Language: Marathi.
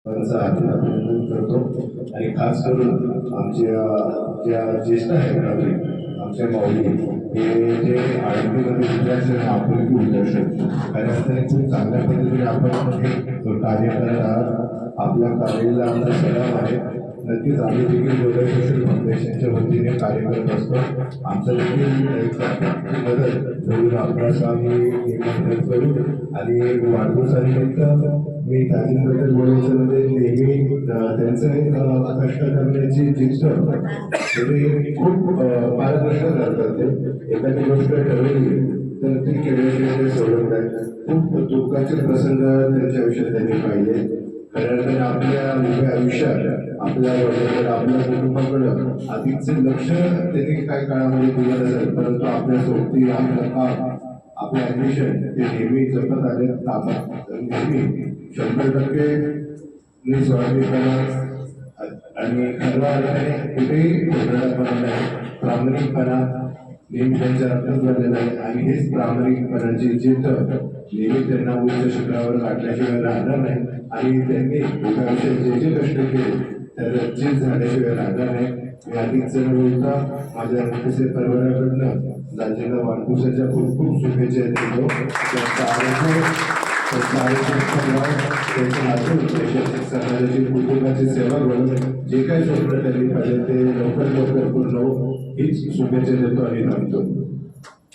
त्यांचं अभिनंदन करतो आणि खास करून आमच्या ज्या ज्येष्ठ आहेत नागरिक आमच्या माऊली हे जे आळंदीमध्ये विद्यार्थी आपुलकी उदर्शन खऱ्या अर्थाने खूप चांगल्या पद्धतीने आपण हे कार्य करत आहात. आपल्या कार्याला आमचा सलाम आहे. नक्कीच आम्ही देखील गोदय सोशल फाउंडेशनच्या वतीने कार्य करत असतो. आमचं देखील एक मदत म्हणून आपणास आम्ही एकत्रित करू आणि वाढदिवसानिमित्त मी ताजींबद्दल बोलायचं म्हणजे नेहमी त्यांचं एक कष्ट करण्याची जिद्द म्हणजे खूप पारदर्शक करतात. ते एखादी गोष्ट ठरवली तर ती केल्याशिवाय सोडत नाही. खूप दुःखाचे प्रसंग त्यांच्या आयुष्यात त्यांनी पाहिले. खऱ्या अर्थाने आपल्या उभ्या आयुष्यात आपल्या वडिलांकडे आपल्या कुटुंबाकडं अधिकचे लक्ष त्यांनी काही काळामध्ये दिलं नसेल, परंतु आपल्या सोबती आपलं काम आपले ॲडमिशन ते नेहमी जपत आले. कामात नेहमी 100% निस्वार्थीपणा आणि खऱ्या अर्थाने कुठेही खोटरपणा नाही, प्रामाणिकपणा नेहमी त्यांच्या रक्तात झालेला आहे. आणि हेच प्रामाणिकपणाची जिद्द नेहमी त्यांना उच्च शिखरावर गाठल्याशिवाय राहणार नाही. आणि त्यांनी एका आयुष्यात जे जे कष्ट केले त्याला चीज झाल्याशिवाय राहणार नाही. मी अधिक न बोलता माझ्या रक्तसे परिवाराकडनं दाजींना वाढदिवसाच्या खूप खूप शुभेच्छा देतो. त्यांचं आरोग्य समाजाची कुटुंबाची सेवा करून जे काही स्वप्न त्यांनी पाहिजे ते लवकर लवकर पूर्ण हो हीच शुभेच्छा देतो आणि थांबतो.